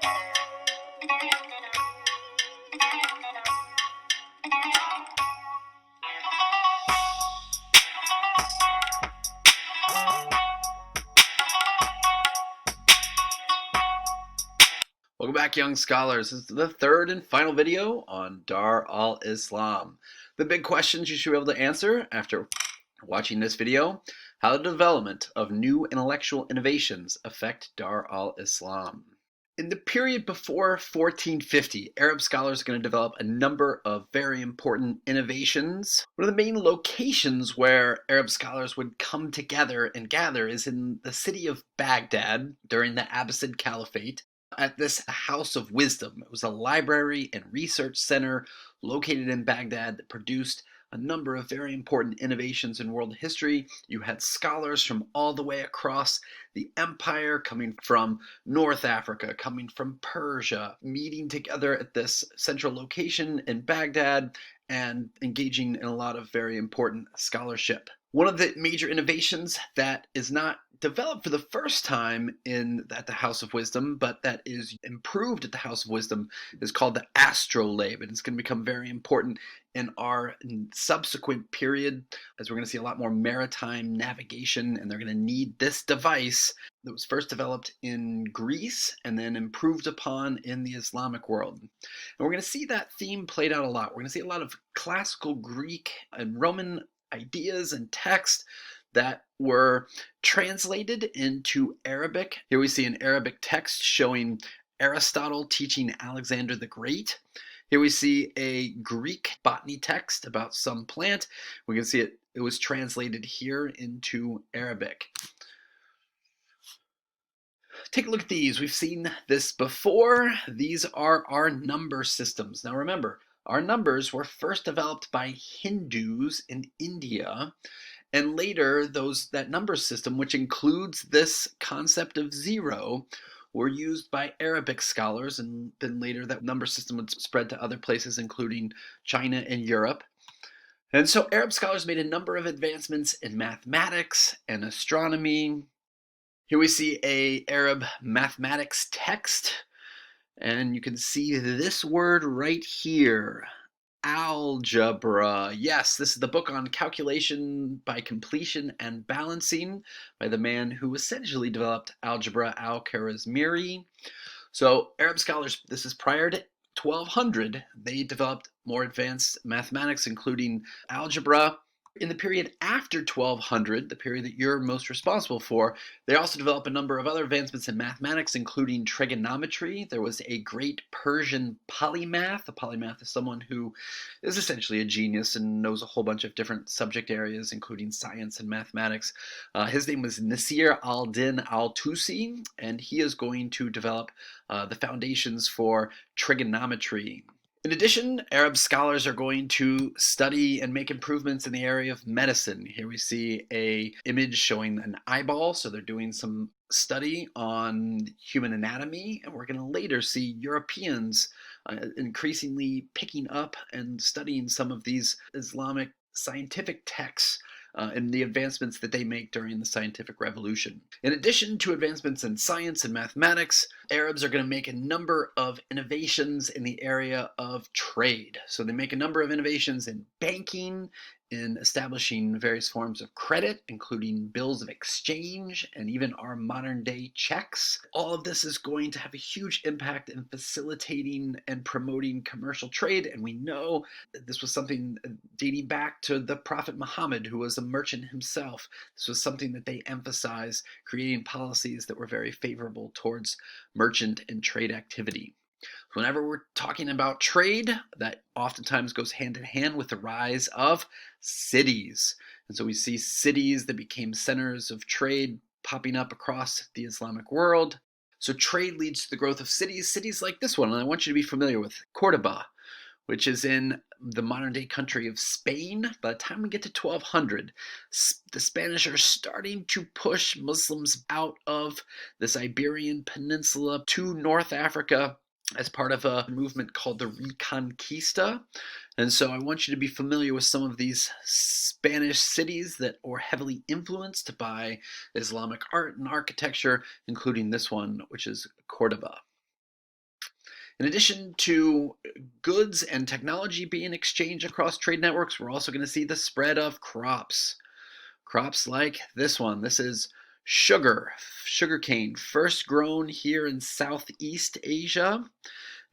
Welcome back, young scholars. This is the third and final video on Dar al Islam. The big questions you should be able to answer after watching this video: how the development of new intellectual innovations affect Dar al Islam. In the period before 1450, Arab scholars are going to develop a number of very important innovations. One of the main locations where Arab scholars would come together and gather is in the city of Baghdad during the Abbasid Caliphate, at this House of Wisdom. It was a library and research center located in Baghdad that produced a number of very important innovations in world history. You had scholars from all the way across the empire, coming from North Africa, coming from Persia, meeting together at this central location in Baghdad and engaging in a lot of very important scholarship. One of the major innovations that is not developed for the first time at the House of Wisdom, but that is improved at the House of Wisdom, is called the astrolabe, and it's going to become very important in our subsequent period, as we're going to see a lot more maritime navigation, and they're going to need this device that was first developed in Greece and then improved upon in the Islamic world. And we're going to see that theme played out a lot. We're going to see a lot of classical Greek and Roman ideas and text that were translated into Arabic. Here we see an Arabic text showing Aristotle teaching Alexander the Great. Here we see a Greek botany text about some plant. We can see it was translated here into Arabic. Take a look at these. We've seen this before. These are our number systems. Now remember, our numbers were first developed by Hindus in India, and later that number system, which includes this concept of zero, were used by Arabic scholars, and then later that number system would spread to other places, including China and Europe. And so Arab scholars made a number of advancements in mathematics and astronomy. Here we see an Arab mathematics text, and you can see this word right here: algebra. Yes, this is the book on calculation by completion and balancing by the man who essentially developed algebra, al-Khwarizmi. So Arab scholars, this is prior to 1200, they developed more advanced mathematics, including algebra. In the period after 1200, the period that you're most responsible for, they also developed a number of other advancements in mathematics, including trigonometry. There was a great Persian polymath. A polymath is someone who is essentially a genius and knows a whole bunch of different subject areas, including science and mathematics. His name was Nasir al-Din al-Tusi, and he is going to develop the foundations for trigonometry. In addition, Arab scholars are going to study and make improvements in the area of medicine. Here we see an image showing an eyeball, so they're doing some study on human anatomy, and we're going to later see Europeans increasingly picking up and studying some of these Islamic scientific texts and the advancements that they make during the scientific revolution. In addition to advancements in science and mathematics, Arabs are going to make a number of innovations in the area of trade. So they make a number of innovations in banking, in establishing various forms of credit, including bills of exchange and even our modern day checks. All of this is going to have a huge impact in facilitating and promoting commercial trade, and we know that this was something dating back to the Prophet Muhammad, who was a merchant himself. This was something that they emphasized, creating policies that were very favorable towards merchant and trade activity. Whenever we're talking about trade, that oftentimes goes hand in hand with the rise of cities. And so we see cities that became centers of trade popping up across the Islamic world. So trade leads to the growth of cities like this one. And I want you to be familiar with Cordoba, which is in the modern day country of Spain. By the time we get to 1200, the Spanish are starting to push Muslims out of this Iberian Peninsula to North Africa as part of a movement called the Reconquista. And so I want you to be familiar with some of these Spanish cities that were heavily influenced by Islamic art and architecture, including this one, which is Cordoba. In addition to goods and technology being exchanged across trade networks, we're also going to see the spread of crops. Crops like this one. This is sugarcane, first grown here in Southeast Asia.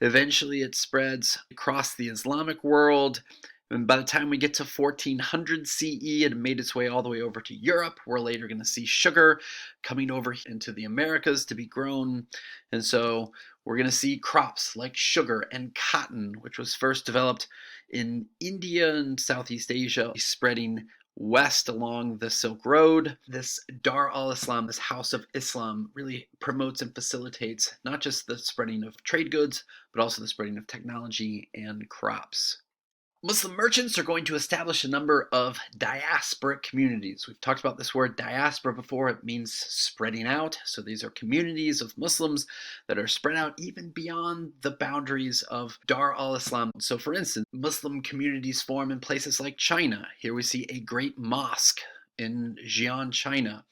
Eventually, it spreads across the Islamic world. And by the time we get to 1400 CE, it made its way all the way over to Europe. We're later going to see sugar coming over into the Americas to be grown. And so we're going to see crops like sugar and cotton, which was first developed in India and Southeast Asia, spreading west along the Silk Road. This Dar al Islam, this house of Islam, really promotes and facilitates not just the spreading of trade goods, but also the spreading of technology and crops. Muslim merchants are going to establish a number of diasporic communities. We've talked about this word diaspora before. It means spreading out. So these are communities of Muslims that are spread out even beyond the boundaries of Dar al Islam. So for instance, Muslim communities form in places like China. Here we see a great mosque in Xi'an, China.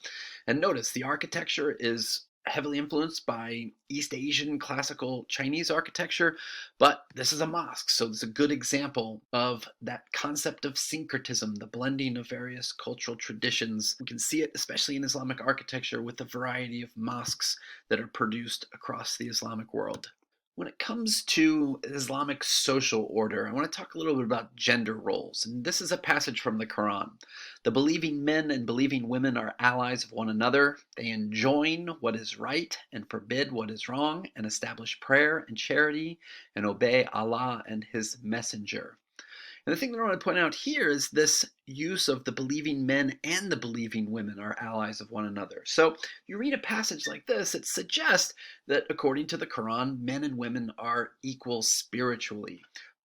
And notice the architecture is heavily influenced by East Asian classical Chinese architecture, but this is a mosque, so it's a good example of that concept of syncretism, the blending of various cultural traditions. We can see it especially in Islamic architecture with the variety of mosques that are produced across the Islamic world. When it comes to Islamic social order, I want to talk a little bit about gender roles. And this is a passage from the Quran. The believing men and believing women are allies of one another. They enjoin what is right and forbid what is wrong, and establish prayer and charity, and obey Allah and His Messenger. And the thing that I want to point out here is this use of the believing men and the believing women are allies of one another. So you read a passage like this, it suggests that according to the Quran, men and women are equal spiritually.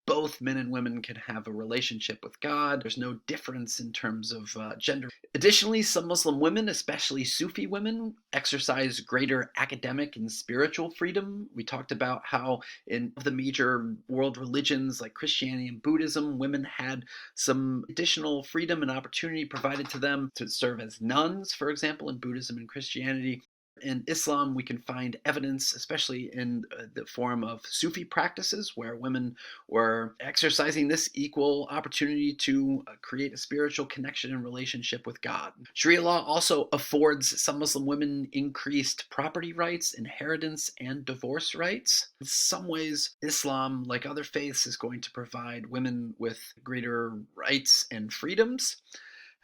Both men and women can have a relationship with God. There's no difference in terms of gender. Additionally, some Muslim women, especially Sufi women, exercise greater academic and spiritual freedom. We talked about how in the major world religions like Christianity and Buddhism, women had some additional freedom and opportunity provided to them to serve as nuns, for example, in Buddhism and Christianity. In Islam, we can find evidence, especially in the form of Sufi practices, where women were exercising this equal opportunity to create a spiritual connection and relationship with God. Sharia law also affords some Muslim women increased property rights, inheritance, and divorce rights. In some ways, Islam, like other faiths, is going to provide women with greater rights and freedoms.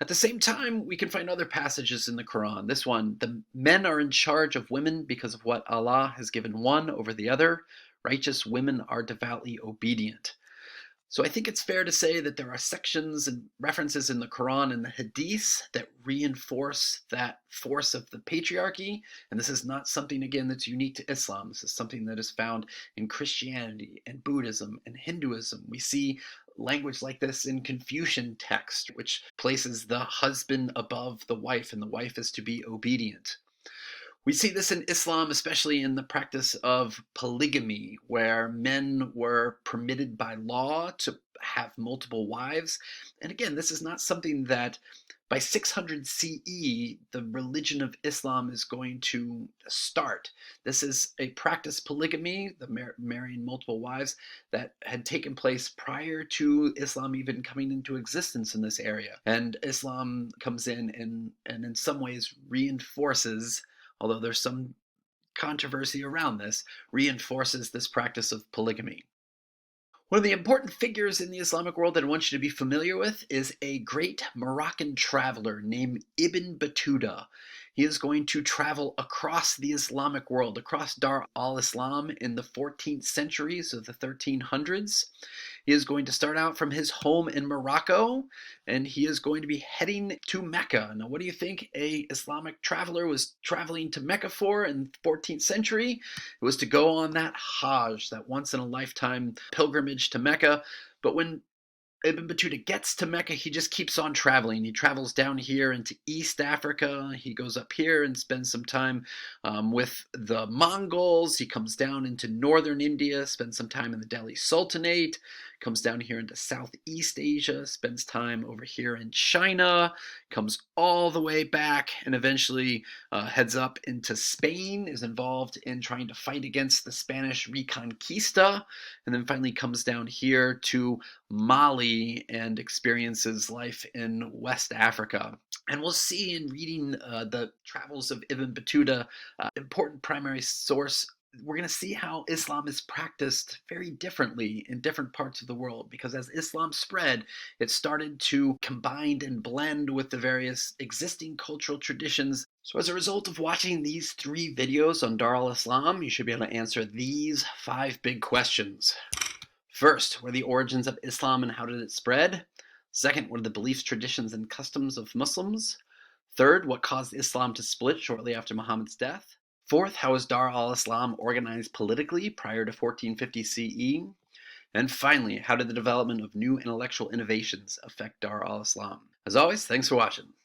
At the same time, we can find other passages in the Quran. This one, the men are in charge of women because of what Allah has given one over the other. Righteous women are devoutly obedient. So I think it's fair to say that there are sections and references in the Quran and the Hadiths that reinforce that force of the patriarchy. And this is not something, again, that's unique to Islam. This is something that is found in Christianity and Buddhism and Hinduism. We see language like this in Confucian text, which places the husband above the wife, and the wife is to be obedient. We see this in Islam, especially in the practice of polygamy, where men were permitted by law to have multiple wives. And again, this is not something that by 600 CE, the religion of Islam is going to start. This is a practice, polygamy, the marrying multiple wives, that had taken place prior to Islam even coming into existence in this area. And Islam comes in and in some ways reinforces, although there's some controversy around this, reinforces this practice of polygamy. One of the important figures in the Islamic world that I want you to be familiar with is a great Moroccan traveler named Ibn Battuta. He is going to travel across the Islamic world, across Dar al Islam in the 14th century, so the 1300s. He is going to start out from his home in Morocco, and he is going to be heading to Mecca. Now, what do you think a Islamic traveler was traveling to Mecca for in the 14th century? It was to go on that Hajj, that once-in-a-lifetime pilgrimage to Mecca. But when Ibn Battuta gets to Mecca, he just keeps on traveling. He travels down here into East Africa. He goes up here and spends some time with the Mongols. He comes down into northern India, spends some time in the Delhi Sultanate, comes down here into Southeast Asia, spends time over here in China, comes all the way back, and eventually heads up into Spain, is involved in trying to fight against the Spanish Reconquista, and then finally comes down here to Mali and experiences life in West Africa. And we'll see in reading the travels of Ibn Battuta, important primary source, we're going to see how Islam is practiced very differently in different parts of the world, because as Islam spread, it started to combine and blend with the various existing cultural traditions. So as a result of watching these 3 videos on Dar al Islam, you should be able to answer these 5 big questions. First, what are the origins of Islam and how did it spread? Second, what are the beliefs, traditions, and customs of Muslims? Third, what caused Islam to split shortly after Muhammad's death? Fourth, how was Dar al Islam organized politically prior to 1450 CE? And finally, how did the development of new intellectual innovations affect Dar al Islam? As always, thanks for watching.